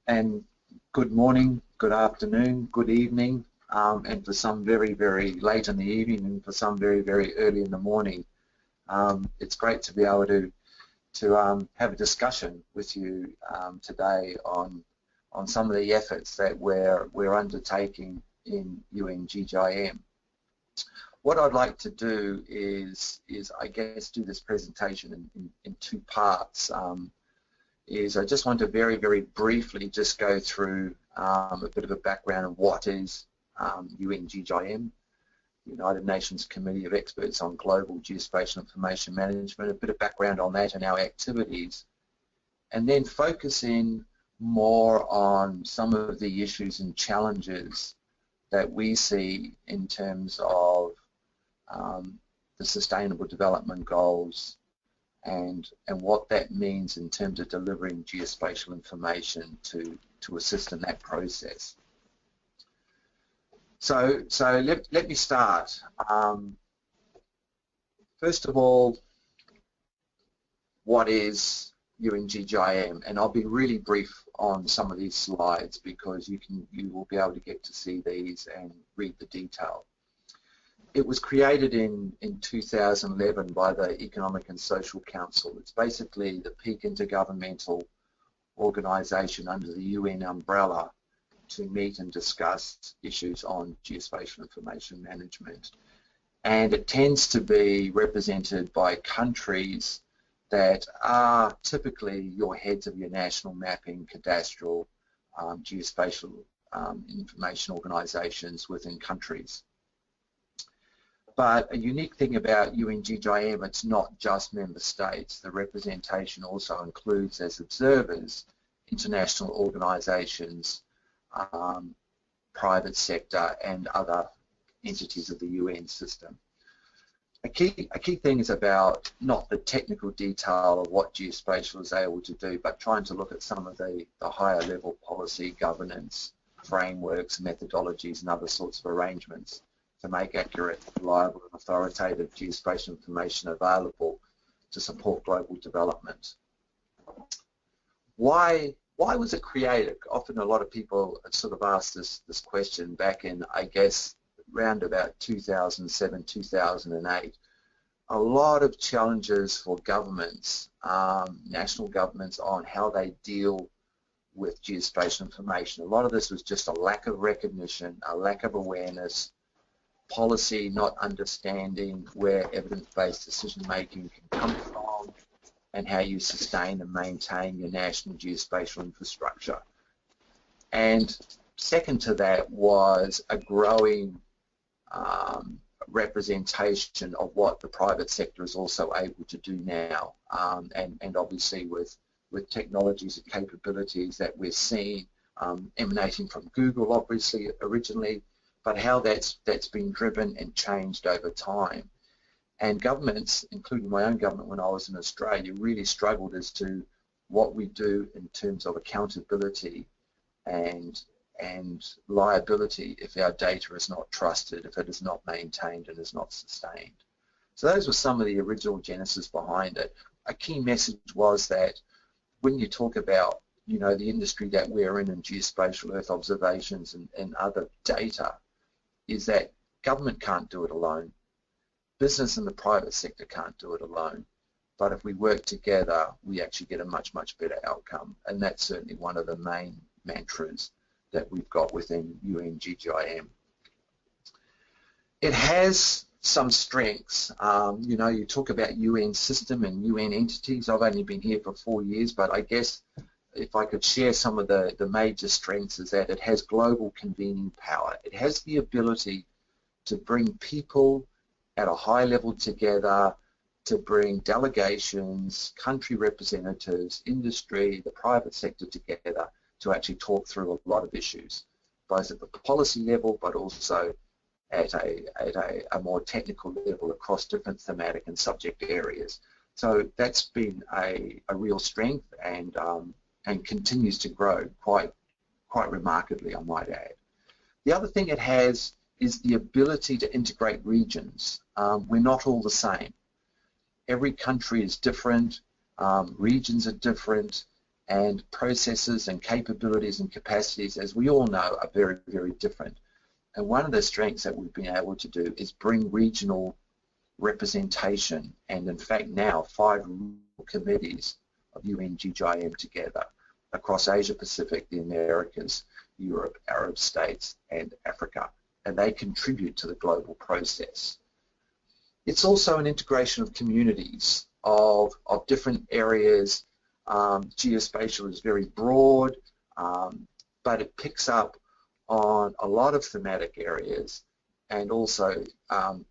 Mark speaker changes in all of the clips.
Speaker 1: and good morning, good afternoon, good evening, and for some very, very late in the evening, and for some very, very early in the morning. It's great to be able to have a discussion with you today on some of the efforts that we're undertaking in UNGGIM. What I'd like to do is I guess do this presentation in two parts. I just want to very, very briefly just go through a bit of a background of what is UNGGIM, United Nations Committee of Experts on Global Geospatial Information Management, a bit of background on that and our activities, and then focus in more on some of the issues and challenges that we see in terms of the Sustainable Development Goals and what that means in terms of delivering geospatial information to assist in that process. So let me start. First of all, what is UNGGIM? And I'll be really brief on some of these slides because you will be able to get to see these and read the detail. It was created in 2011 by the Economic and Social Council. It's basically the peak intergovernmental organisation under the UN umbrella to meet and discuss issues on geospatial information management. And it tends to be represented by countries that are typically your heads of your national mapping, cadastral, geospatial information organisations within countries. But a unique thing about UNGGIM, it's not just member states. The representation also includes as observers international organisations, private sector and other entities of the UN system. A key thing is about not the technical detail of what geospatial is able to do, but trying to look at some of the higher level policy, governance, frameworks, methodologies and other sorts of arrangements to make accurate, reliable and authoritative geospatial information available to support global development. Why was it created? Often a lot of people sort of ask this question back in, I guess, around about 2007, 2008. A lot of challenges for governments, national governments, on how they deal with geospatial information. A lot of this was just a lack of recognition, a lack of awareness, policy not understanding where evidence-based decision-making can come from and how you sustain and maintain your national geospatial infrastructure. And second to that was a growing representation of what the private sector is also able to do now, and obviously with technologies and capabilities that we're seeing emanating from Google obviously originally, but how that's been driven and changed over time. And governments, including my own government when I was in Australia, really struggled as to what we do in terms of accountability and liability if our data is not trusted, if it is not maintained and is not sustained. So those were some of the original genesis behind it. A key message was that when you talk about the industry that we're in geospatial Earth observations and other data, is that government can't do it alone. Business and the private sector can't do it alone. But if we work together, we actually get a much, much better outcome. And that's certainly one of the main mantras that we've got within UNGGIM. It has some strengths. You talk about UN system and UN entities. I've only been here for 4 years, but I guess if I could share some of the major strengths is that it has global convening power. It has the ability to bring people at a high level together, to bring delegations, country representatives, industry, the private sector together to actually talk through a lot of issues, both at the policy level but also at a more technical level across different thematic and subject areas. So that's been a real strength and continues to grow quite remarkably, I might add. The other thing it has is the ability to integrate regions. We're not all the same. Every country is different, regions are different, and processes and capabilities and capacities, as we all know, are very, very different. And one of the strengths that we've been able to do is bring regional representation, and in fact now 5 committees of UNGGIM together across Asia Pacific, the Americas, Europe, Arab states and Africa, and they contribute to the global process. It's also an integration of communities of different areas. Geospatial is very broad, but it picks up on a lot of thematic areas, and also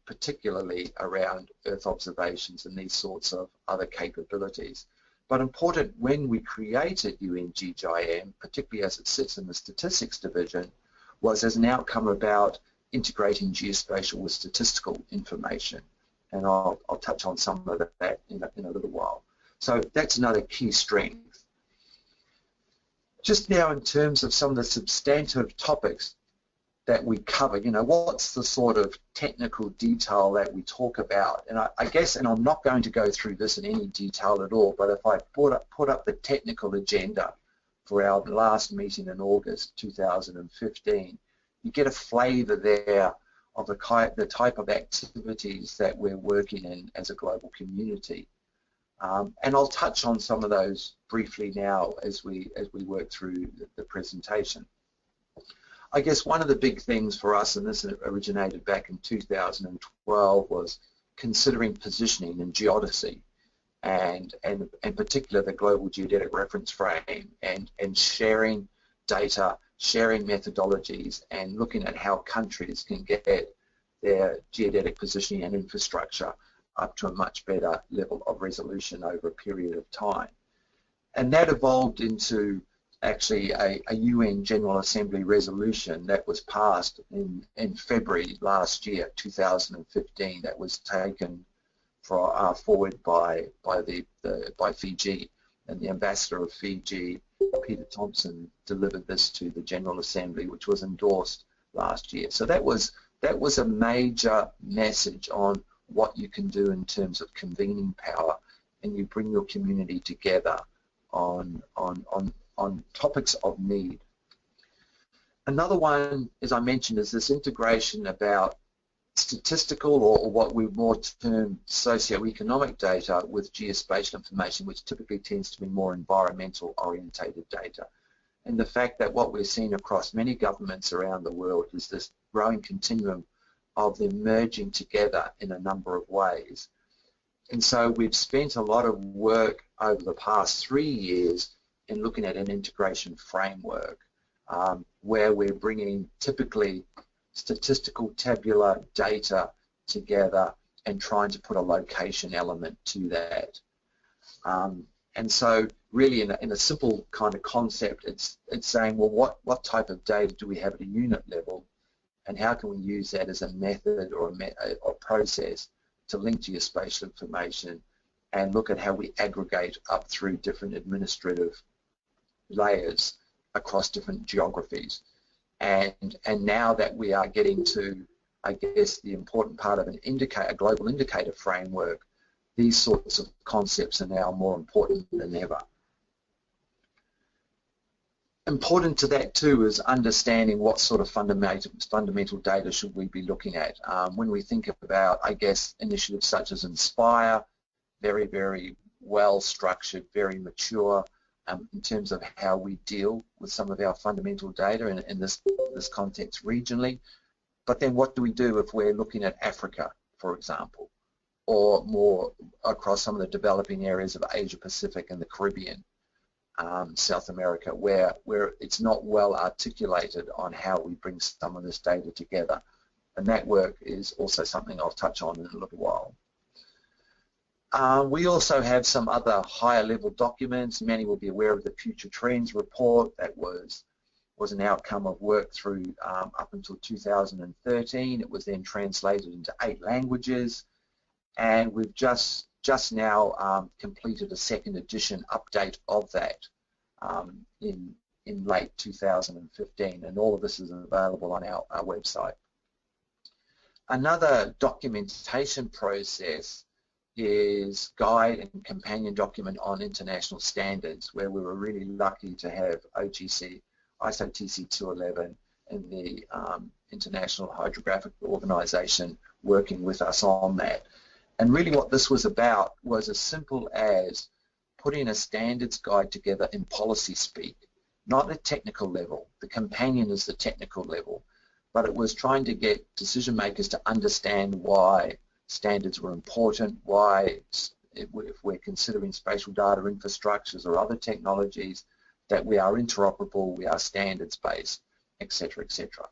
Speaker 1: particularly around Earth observations and these sorts of other capabilities. But important, when we created UNGGIM, particularly as it sits in the statistics division, was as an outcome about integrating geospatial with statistical information. And I'll touch on some of that in a little while. So that's another key strength. Just now, in terms of some of the substantive topics that we cover, you know, what's the sort of technical detail that we talk about? And I guess, and I'm not going to go through this in any detail at all, but if I put up the technical agenda for our last meeting in August 2015, you get a flavour there of the type of activities that we're working in as a global community. And I'll touch on some of those briefly now as we work through the presentation. I guess one of the big things for us, and this originated back in 2012, was considering positioning and geodesy, and in particular the global geodetic reference frame, and sharing data, sharing methodologies, and looking at how countries can get their geodetic positioning and infrastructure up to a much better level of resolution over a period of time. And that evolved into actually a UN General Assembly resolution that was passed in February last year, 2015, that was taken forward by Fiji, and the ambassador of Fiji, Peter Thompson, delivered this to the General Assembly, which was endorsed last year. So that was a major message on what you can do in terms of convening power, and you bring your community together on topics of need. Another one, as I mentioned, is this integration about statistical or what we more term socioeconomic data with geospatial information, which typically tends to be more environmental orientated data. And the fact that what we're seeing across many governments around the world is this growing continuum of them merging together in a number of ways. And so we've spent a lot of work over the past 3 years in looking at an integration framework where we're bringing typically statistical tabular data together and trying to put a location element to that. And so really in a simple kind of concept, it's saying, well, what type of data do we have at a unit level, and how can we use that as a method or a process to link geospatial information and look at how we aggregate up through different administrative layers across different geographies. And now that we are getting to, I guess, the important part of a global indicator framework, these sorts of concepts are now more important than ever. Important to that too is understanding what sort of fundamental data should we be looking at. When we think about, I guess, initiatives such as Inspire, very, very well structured, very mature in terms of how we deal with some of our fundamental data in this context regionally. But then what do we do if we're looking at Africa, for example, or more across some of the developing areas of Asia Pacific and the Caribbean? South America, where it's not well articulated on how we bring some of this data together. And that work is also something I'll touch on in a little while. We also have some other higher level documents. Many will be aware of the Future Trends report that was an outcome of work through up until 2013. It was then translated into 8 languages, and we've just now completed a second edition update of that in late 2015, and all of this is available on our website. Another documentation process is Guide and Companion Document on International Standards, where we were really lucky to have OGC, ISO TC 211, and the International Hydrographic Organization working with us on that. And really what this was about was as simple as putting a standards guide together in policy speak, not at technical level. The companion is the technical level, but it was trying to get decision makers to understand why standards were important, why if we're considering spatial data infrastructures or other technologies, that we are interoperable, we are standards-based, etc., etc.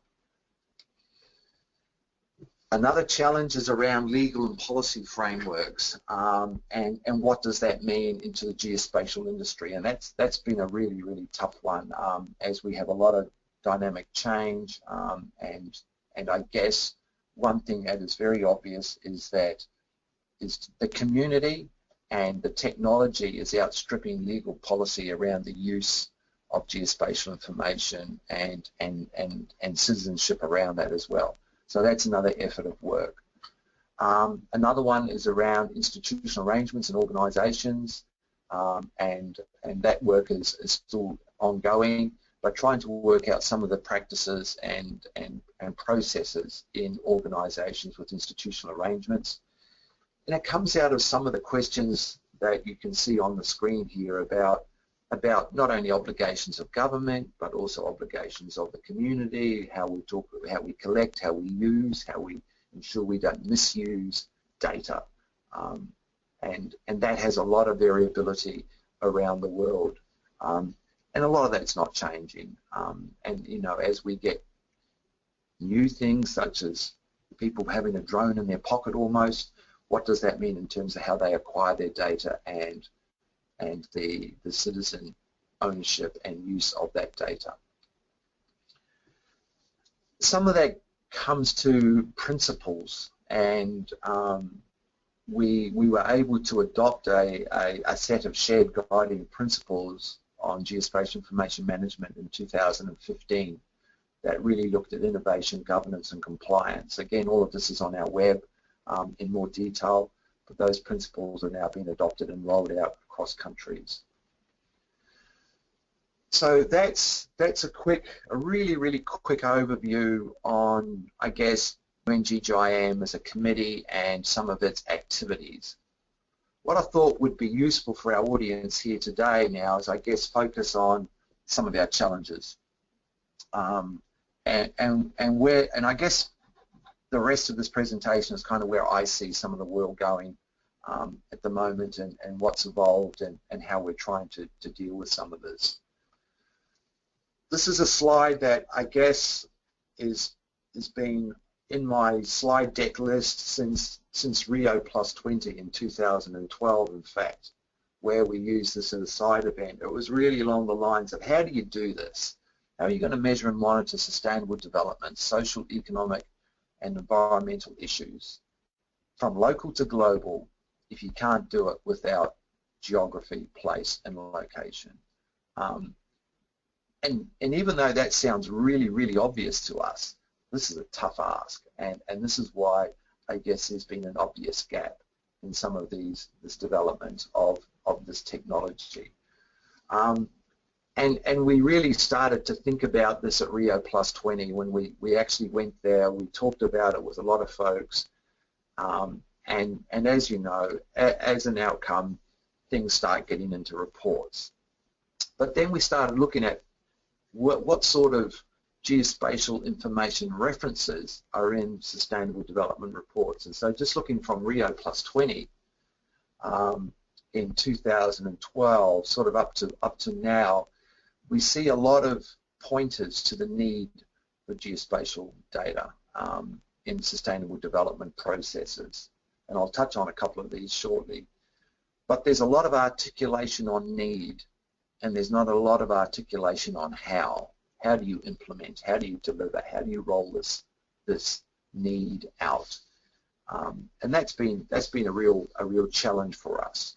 Speaker 1: Another challenge is around legal and policy frameworks, and what does that mean into the geospatial industry, and that's been a really, really tough one as we have a lot of dynamic change, and I guess one thing that is very obvious is that the community and the technology is outstripping legal policy around the use of geospatial information and citizenship around that as well. So that's another effort of work. Another one is around institutional arrangements and organisations, and that work is still ongoing, but trying to work out some of the practices and processes in organisations with institutional arrangements. And it comes out of some of the questions that you can see on the screen here about not only obligations of government, but also obligations of the community, how we collect, how we use, how we ensure we don't misuse data. And that has a lot of variability around the world. And a lot of that's not changing. And you know, as we get new things such as people having a drone in their pocket almost, what does that mean in terms of how they acquire their data and the citizen ownership and use of that data. Some of that comes to principles, and we were able to adopt a set of shared guiding principles on geospatial information management in 2015 that really looked at innovation, governance and compliance. Again, all of this is on our web in more detail, but those principles are now being adopted and rolled out across countries. So that's a really quick overview on, I guess, UNGGIM as a committee and some of its activities. What I thought would be useful for our audience here today now is, I guess, focus on some of our challenges, and I guess the rest of this presentation is kind of where I see some of the world going at the moment, and what's evolved and how we're trying to deal with some of this. This is a slide that I guess has been in my slide deck list since Rio Plus 20 in 2012, in fact, where we used this as a side event. It was really along the lines of, how do you do this? How are you going to measure and monitor sustainable development, social, economic and environmental issues from local to global if you can't do it without geography, place and location? And even though that sounds really obvious to us, this is a tough ask, and this is why I guess there's been an obvious gap in some of this development of this technology. And we really started to think about this at Rio Plus 20 when we actually went there. We talked about it with a lot of folks, and as you know, as an outcome, things start getting into reports. But then we started looking at what sort of geospatial information references are in sustainable development reports. And so just looking from Rio Plus 20 in 2012, sort of up to now, we see a lot of pointers to the need for geospatial data in sustainable development processes. And I'll touch on a couple of these shortly. But there's a lot of articulation on need, and there's not a lot of articulation on how. How do you implement? How do you deliver? How do you roll this need out? And that's been a real challenge for us.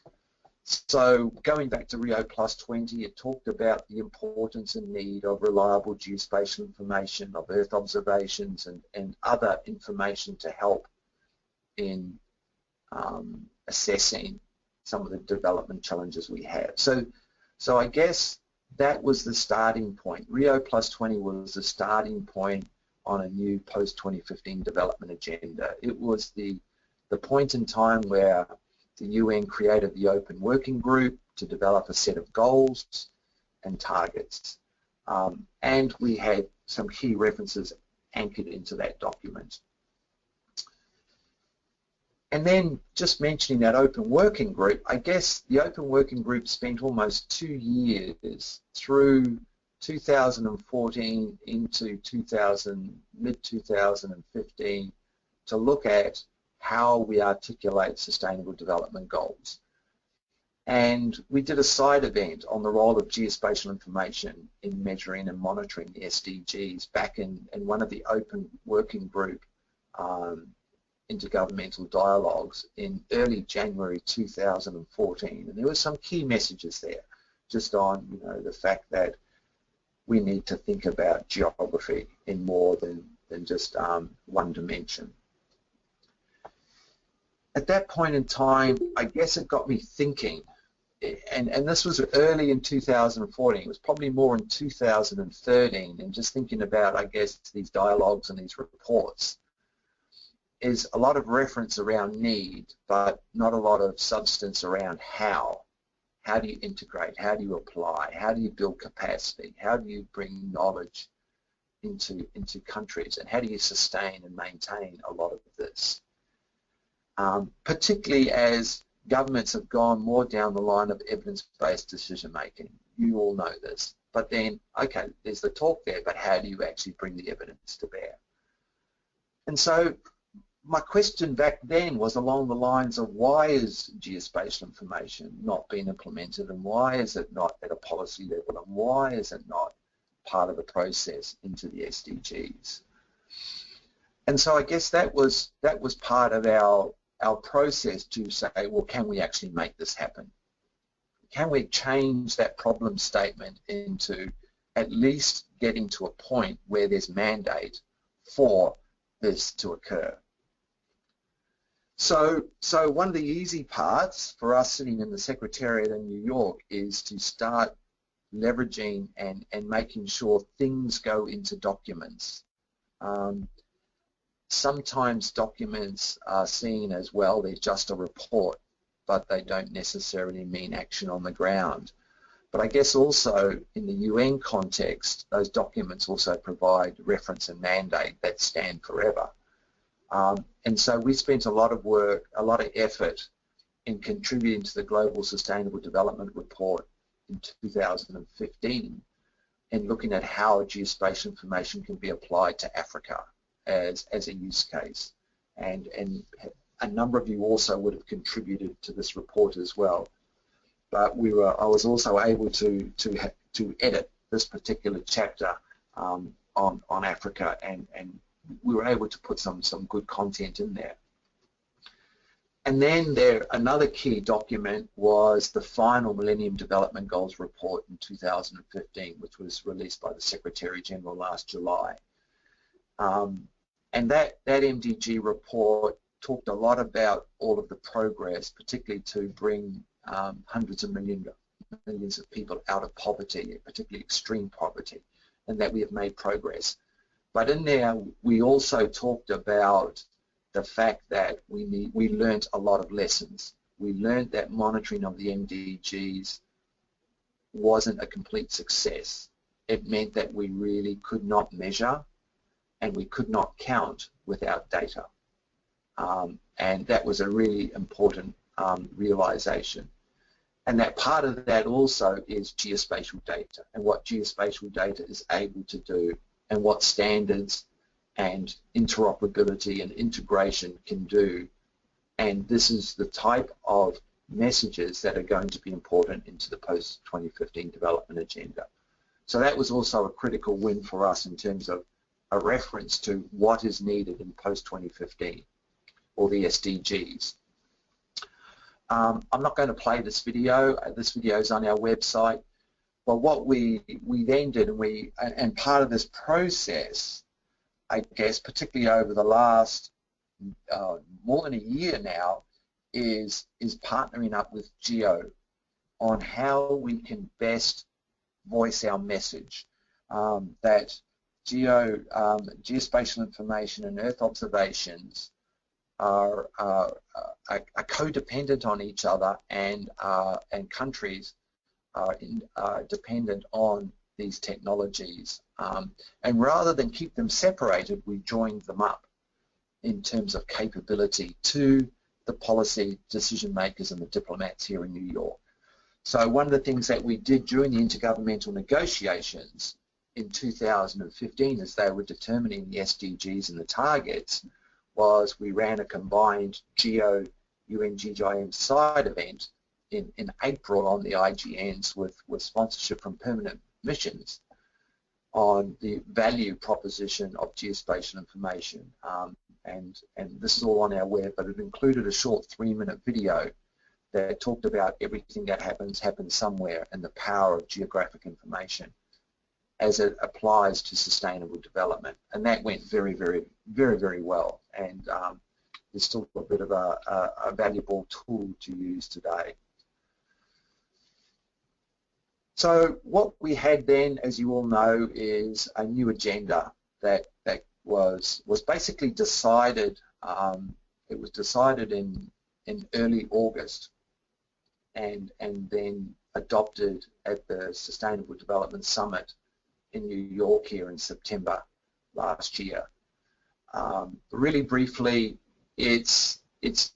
Speaker 1: So going back to Rio Plus 20, it talked about the importance and need of reliable geospatial information, of Earth observations and other information to help in assessing some of the development challenges we have. So I guess that was the starting point. Rio Plus 20 was the starting point on a new post-2015 development agenda. It was the point in time where the UN created the Open Working Group to develop a set of goals and targets. And we had some key references anchored into that document. And then just mentioning that Open Working Group, I guess the Open Working Group spent almost 2 years through 2014 into mid-2015 to look at how we articulate sustainable development goals. And we did a side event on the role of geospatial information in measuring and monitoring the SDGs back in one of the Open Working Group intergovernmental dialogues in early January 2014. And there were some key messages there just on the fact that we need to think about geography in more than just one dimension. At that point in time, I guess it got me thinking, and this was early in 2014, it was probably more in 2013, and just thinking about, I guess, these dialogues and these reports, is a lot of reference around need, but not a lot of substance around how. How do you integrate? How do you apply? How do you build capacity? How do you bring knowledge into countries? And how do you sustain and maintain a lot of this? Particularly as governments have gone more down the line of evidence-based decision-making. You all know this. But then, okay, there's the talk there, but how do you actually bring the evidence to bear? And so my question back then was along the lines of why is geospatial information not being implemented, and why is it not at a policy level, and why is it not part of the process into the SDGs? And so I guess that was part of our process to say, well, can we actually make this happen? Can we change that problem statement into at least getting to a point where there's mandate for this to occur? So one of the easy parts for us sitting in the Secretariat in New York is to start leveraging and making sure things go into documents. Sometimes documents are seen as, well, they're just a report, but they don't necessarily mean action on the ground. But I guess also in the UN context, those documents also provide reference and mandate that stand forever. And so we spent a lot of work, a lot of effort in contributing to the Global Sustainable Development Report in 2015 and looking at how geospatial information can be applied to Africa as a use case. And a number of you also would have contributed to this report as well. But I was also able to edit this particular chapter on Africa, and we were able to put some good content in there. And then another key document was the final Millennium Development Goals report in 2015, which was released by the Secretary General last July. And that MDG report talked a lot about all of the progress, particularly to bring hundreds of millions of people out of poverty, particularly extreme poverty, and that we have made progress. But in there, we also talked about the fact that we learned a lot of lessons. We learned that monitoring of the MDGs wasn't a complete success. It meant that we really could not measure and we could not count without data. And that was a really important realization. And that part of that also is geospatial data and what geospatial data is able to do and what standards and interoperability and integration can do. And this is the type of messages that are going to be important into the post-2015 development agenda. So that was also a critical win for us in terms of a reference to what is needed in post-2015 or the SDGs. I'm not going to play this video. This video is on our website. But what we then did, and part of this process, I guess, particularly over the last more than a year now, is partnering up with GEO on how we can best voice our message, that geospatial information and Earth observations are codependent on each other, and countries are dependent on these technologies. And rather than keep them separated, we joined them up in terms of capability to the policy decision makers and the diplomats here in New York. So one of the things that we did during the intergovernmental negotiations in 2015, as they were determining the SDGs and the targets, was we ran a combined GEO UNGGIM side event in April on the IGNs with sponsorship from Permanent Missions on the value proposition of geospatial information. And this is all on our web, but it included a short 3-minute video that talked about everything that happens somewhere, and the power of geographic information as it applies to sustainable development. And that went very, very, very, very well. And it's still a bit of a valuable tool to use today. So what we had then, as you all know, is a new agenda that was basically decided. It was decided in early August, and then adopted at the Sustainable Development Summit in New York here in September last year. Really briefly, it's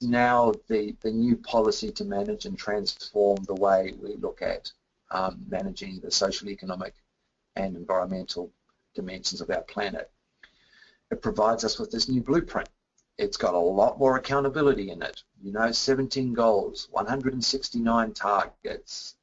Speaker 1: now the new policy to manage and transform the way we look at managing the social, economic and environmental dimensions of our planet. It provides us with this new blueprint. It's got a lot more accountability in it. 17 goals, 169 targets,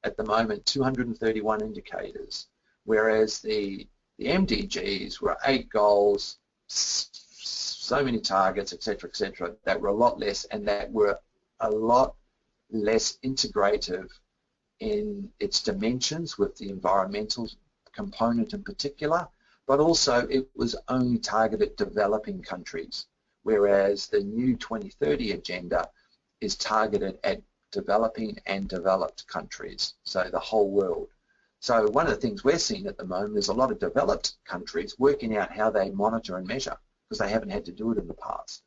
Speaker 1: at the moment 231 indicators, whereas the MDGs were 8 goals, so many targets, etc., that were a lot less, and that were a lot less integrative in its dimensions with the environmental component in particular, but also it was only targeted developing countries, whereas the new 2030 agenda is targeted at developing and developed countries, so the whole world. So one of the things we're seeing at the moment is a lot of developed countries working out how they monitor and measure, because they haven't had to do it in the past.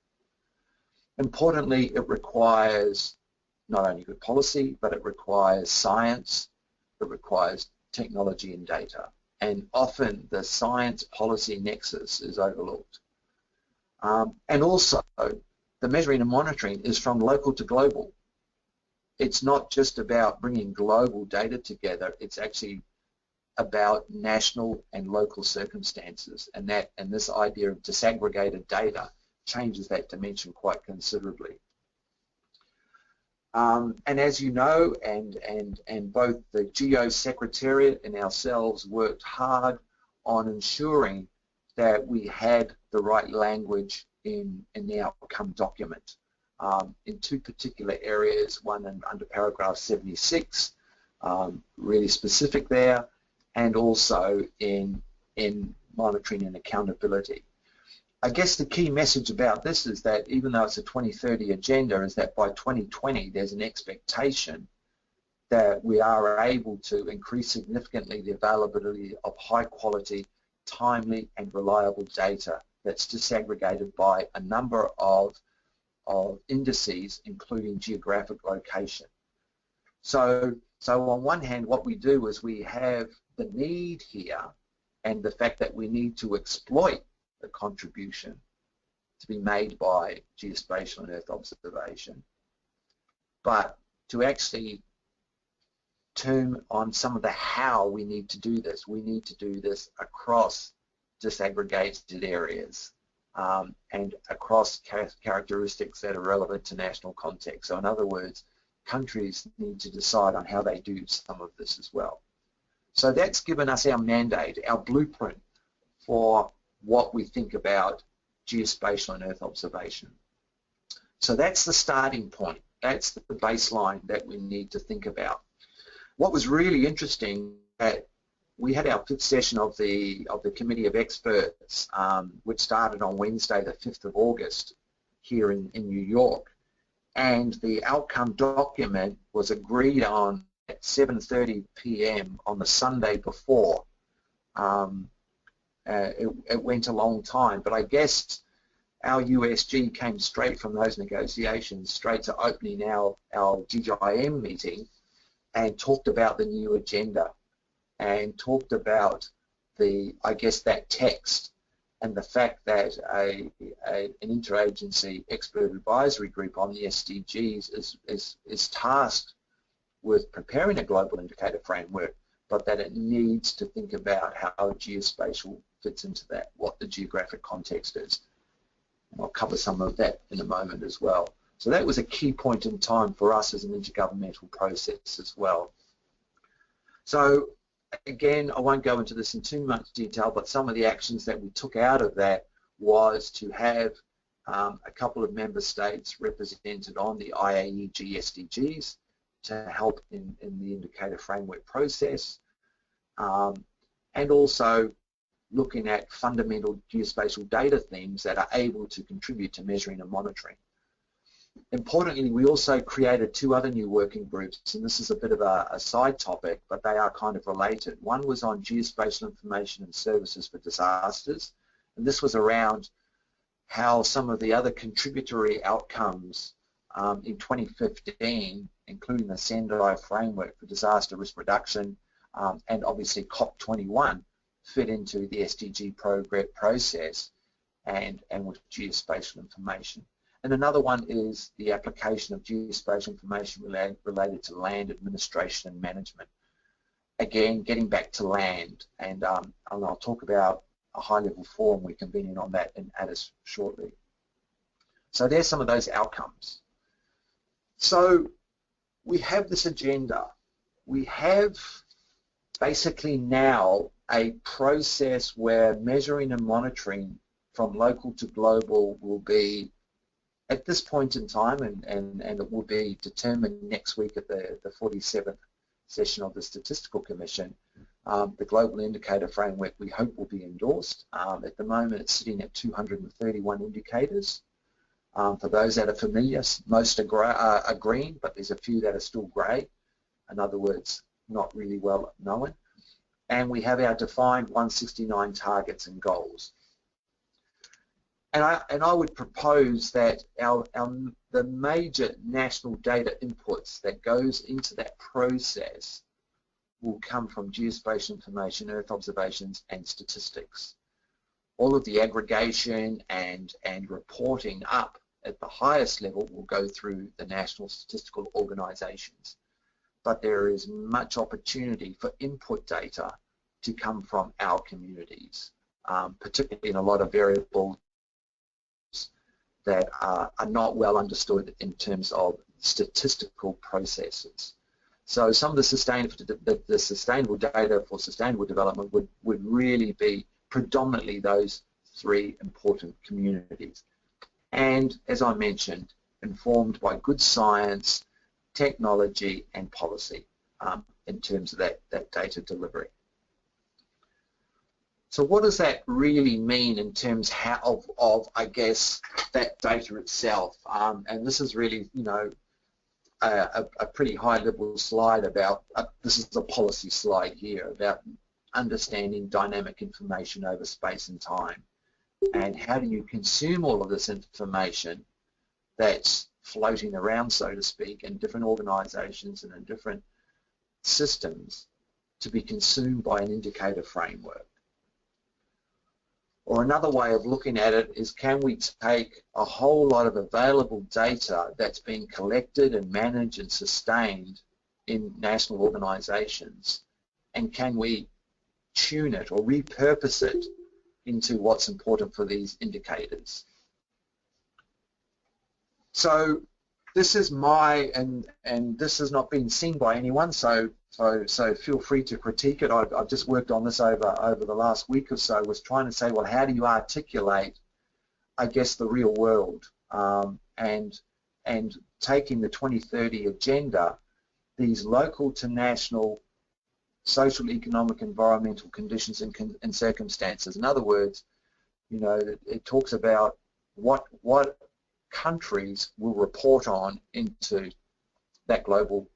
Speaker 1: Importantly, it requires not only good policy, but it requires science, it requires technology and data. And often the science policy nexus is overlooked. And also, the measuring and monitoring is from local to global. It's not just about bringing global data together, it's actually about national and local circumstances, and this idea of disaggregated data changes that dimension quite considerably. And as you know, and both the GEO Secretariat and ourselves worked hard on ensuring that we had the right language in the outcome document in 2 particular areas, one under paragraph 76, really specific there, and also in monitoring and accountability. I guess the key message about this is that even though it's a 2030 agenda, is that by 2020 there's an expectation that we are able to increase significantly the availability of high quality, timely and reliable data that's disaggregated by a number of indices, including geographic location. So on one hand, what we do is we have the need here and the fact that we need to exploit the contribution to be made by geospatial and Earth observation, but to actually turn on some of the how we need to do this. We need to do this across disaggregated areas and across characteristics that are relevant to national context. So in other words, countries need to decide on how they do some of this as well. So that's given us our mandate, our blueprint for what we think about geospatial and Earth observation. So that's the starting point. That's the baseline that we need to think about. What was really interesting, we had our 5th session of the Committee of Experts, which started on Wednesday, the 5th of August, here in New York. and the outcome document was agreed on at 7:30 p.m. on the Sunday before. It went a long time, but I guess our USG came straight from those negotiations, straight to opening our GGIM meeting, and talked about the new agenda, and talked about I guess that text, and the fact that an interagency expert advisory group on the SDGs is tasked with preparing a global indicator framework, but that it needs to think about how geospatial fits into that, what the geographic context is. And I'll cover some of that in a moment as well. So that was a key point in time for us as an intergovernmental process as well. So again, I won't go into this in too much detail, but some of the actions that we took out of that was to have a couple of member states represented on the IAEG SDGs to help in the indicator framework process, and also looking at fundamental geospatial data themes that are able to contribute to measuring and monitoring. Importantly, we also created 2 other new working groups, and this is a bit of a side topic, but they are kind of related. One was on geospatial information and services for disasters, and this was around how some of the other contributory outcomes in 2015, including the Sendai framework for disaster risk reduction, and obviously COP21, fit into the SDG process and with geospatial information. And another one is the application of geospatial information related to land administration and management. Again, getting back to land, and I'll talk about a high-level forum we're convening on that in ADIS shortly. So there's some of those outcomes. So we have this agenda. We have basically now a process where measuring and monitoring from local to global will be, at this point in time, and it will be determined next week at the 47th session of the Statistical Commission, the Global Indicator Framework we hope will be endorsed. At the moment it's sitting at 231 indicators. For those that are familiar, most are green, but there's a few that are still grey. In other words, not really well known. And we have our defined 169 targets and goals. And I would propose that the major national data inputs that goes into that process will come from geospatial information, earth observations, and statistics. All of the aggregation and reporting up at the highest level will go through the national statistical organisations. But there is much opportunity for input data to come from our communities, particularly in a lot of variables that are not well understood in terms of statistical processes. So some of the sustainable data for sustainable development would really be predominantly those 3 important communities. And as I mentioned, informed by good science, technology, and policy in terms of that data delivery. So what does that really mean in terms of I guess, that data itself? And this is really, you know, a pretty high-level slide about, this is a policy slide here, about understanding dynamic information over space and time. And how do you consume all of this information that's floating around, so to speak, in different organisations and in different systems to be consumed by an indicator framework? Or another way of looking at it is, can we take a whole lot of available data that's being collected and managed and sustained in national organisations, and can we tune it or repurpose it into what's important for these indicators? So this is my, and this has not been seen by anyone, so feel free to critique it. I've just worked on this over the last week or so, was trying to say, well, how do you articulate, I guess, the real world, and taking the 2030 agenda, these local to national social, economic, environmental conditions and circumstances. In other words, you know, it talks about what countries will report on into that global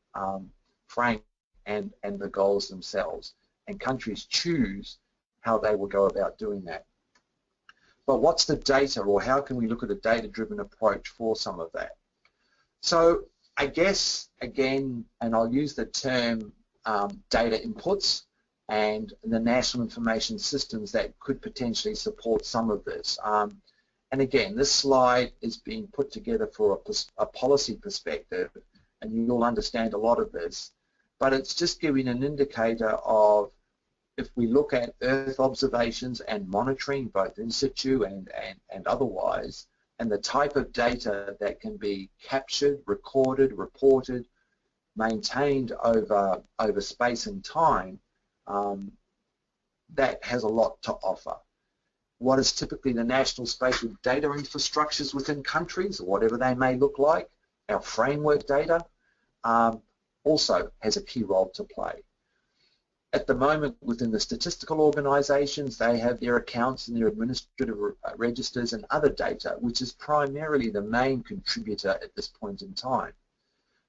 Speaker 1: frame and the goals themselves. And countries choose how they will go about doing that. But what's the data, or how can we look at a data-driven approach for some of that? So I guess, again, and I'll use the term data inputs and the national information systems that could potentially support some of this. And again, this slide is being put together for a policy perspective, and you'll understand a lot of this, but it's just giving an indicator of, if we look at Earth observations and monitoring, both in situ and otherwise, and the type of data that can be captured, recorded, reported, maintained over space and time, that has a lot to offer. What is typically the national spatial data infrastructures within countries, or whatever they may look like, our framework data, also has a key role to play. At the moment, within the statistical organisations, they have their accounts and their administrative registers and other data, which is primarily the main contributor at this point in time.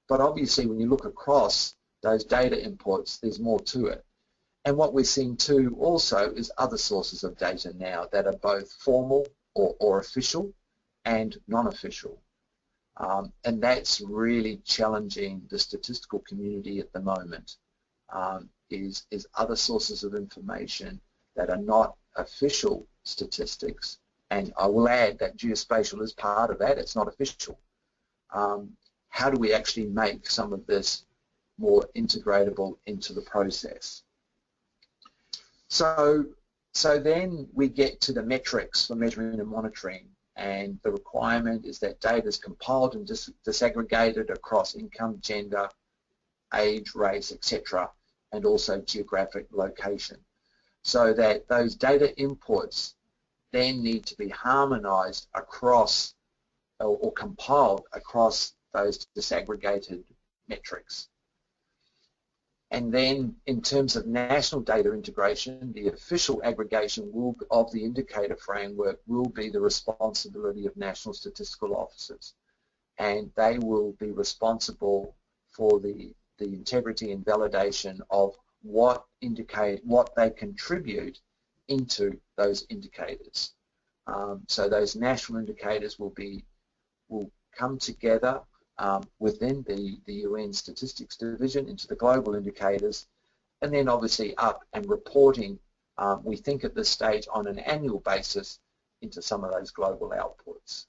Speaker 1: But obviously, when you look across those data inputs, there's more to it. And what we're seeing too also is other sources of data now that are both formal or official and non-official. And that's really challenging the statistical community at the moment. Is other sources of information that are not official statistics, and I will add that geospatial is part of that, it's not official. How do we actually make some of this more integratable into the process? So then we get to the metrics for measuring and monitoring, and the requirement is that data is compiled and disaggregated across income, gender, age, race, etc., and also geographic location, so that those data inputs then need to be harmonized across or compiled across those disaggregated metrics. And then in terms of national data integration, the official aggregation of the indicator framework will be the responsibility of national statistical officers, and they will be responsible for the integrity and validation of what they contribute into those indicators. So those national indicators will come together within the UN Statistics Division into the global indicators, and then obviously up and reporting, we think at this stage on an annual basis, into some of those global outputs.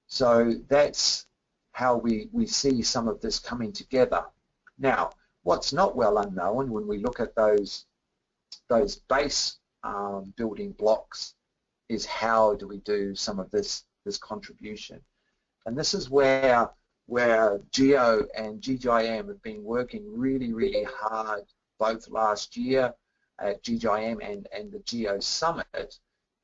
Speaker 1: So that's how we see some of this coming together. Now, what's not well unknown when we look at those base building blocks is how do we do some of this contribution. And this is where GEO and GGIM have been working really, really hard, both last year at GGIM and the GEO Summit,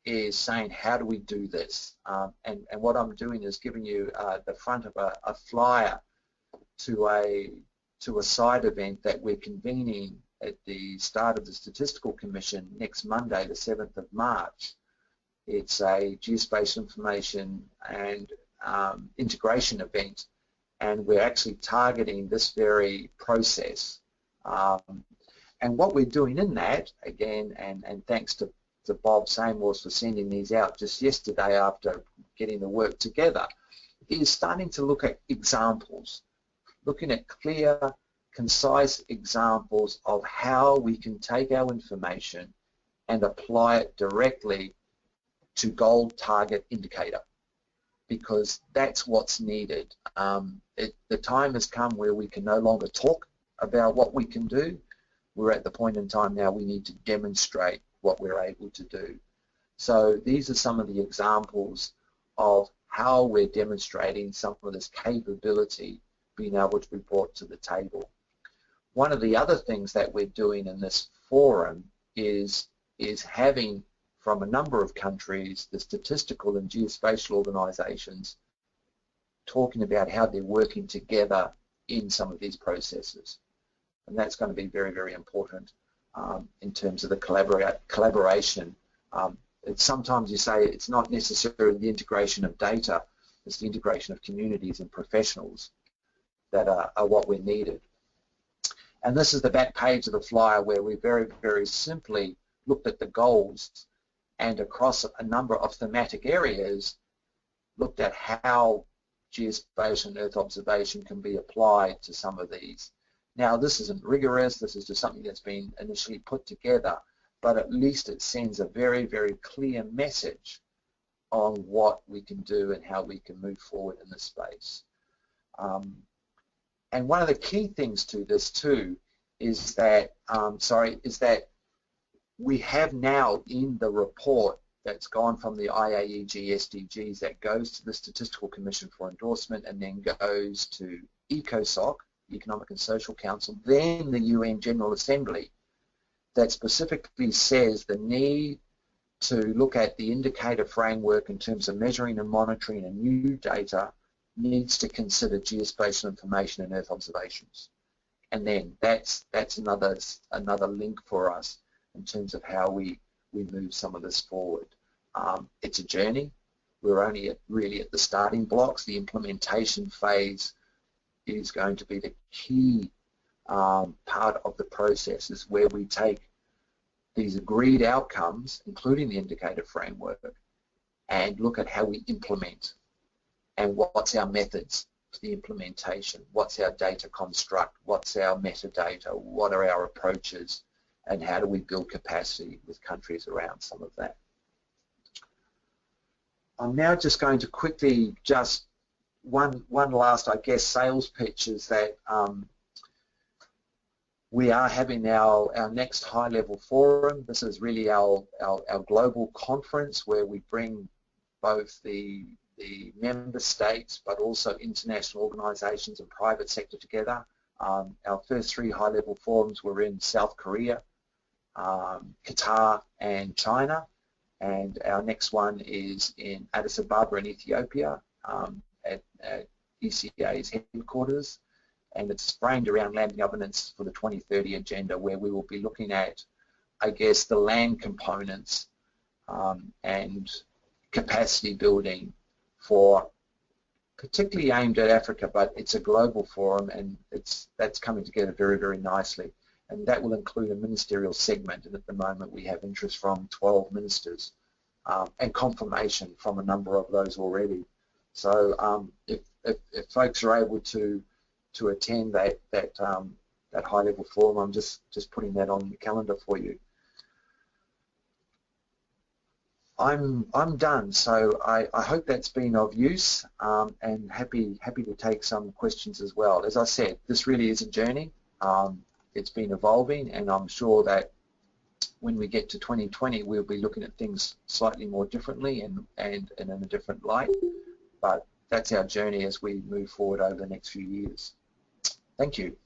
Speaker 1: is saying how do we do this. And what I'm doing is giving you the front of a flyer to a side event that we're convening at the start of the Statistical Commission next Monday, the 7th of March. It's a geospatial information and integration event, and we're actually targeting this very process. And what we're doing in that, again, and thanks to Bob Seymours for sending these out just yesterday after getting the work together, is starting to look at examples, looking at clear, concise examples of how we can take our information and apply it directly to goal target indicator, because that's what's needed. The time has come where we can no longer talk about what we can do. We're at the point in time now we need to demonstrate what we're able to do. So these are some of the examples of how we're demonstrating some of this capability being able to be brought to the table. One of the other things that we're doing in this forum is having, from a number of countries, the statistical and geospatial organisations talking about how they're working together in some of these processes. And that's going to be very, very important in terms of the collaboration. Sometimes you say it's not necessarily the integration of data, It's the integration of communities and professionals that are what we're needed. And this is the back page of the flyer where we very, very simply looked at the goals and across a number of thematic areas looked at how geospatial and Earth observation can be applied to some of these. Now, this isn't rigorous, this is just something that's been initially put together, but at least it sends a very, very clear message on what we can do and how we can move forward in this space. And one of the key things to this too is that, is that we have now in the report that's gone from the IAEG SDGs that goes to the Statistical Commission for endorsement and then goes to ECOSOC, Economic and Social Council, then the UN General Assembly, that specifically says the need to look at the indicator framework in terms of measuring and monitoring and new data needs to consider geospatial information and Earth observations. And then that's another link for us in terms of how we move some of this forward. It's a journey. We're only really at the starting blocks. The implementation phase is going to be the key part of the process, is where we take these agreed outcomes, including the indicator framework, and look at how we implement and what's our methods for the implementation, what's our data construct, what's our metadata, what are our approaches, and how do we build capacity with countries around some of that. I'm now just going to quickly just one last, I guess, sales pitch is that we are having our next high-level forum. This is really our global conference where we bring both the member states but also international organisations and private sector together. Our first 3 high-level forums were in South Korea, Qatar and China, and our next one is in Addis Ababa in Ethiopia at ECA's headquarters, and it's framed around land governance for the 2030 agenda, where we will be looking at, I guess, the land components and capacity building for particularly aimed at Africa, but it's a global forum and that's coming together very, very nicely. And that will include a ministerial segment, and at the moment we have interest from 12 ministers and confirmation from a number of those already. So if folks are able to attend that high-level forum, I'm just putting that on the calendar for you. I'm done, so I hope that's been of use, and happy to take some questions as well. As I said, this really is a journey. It's been evolving, and I'm sure that when we get to 2020, we'll be looking at things slightly more differently and in a different light. But that's our journey as we move forward over the next few years. Thank you.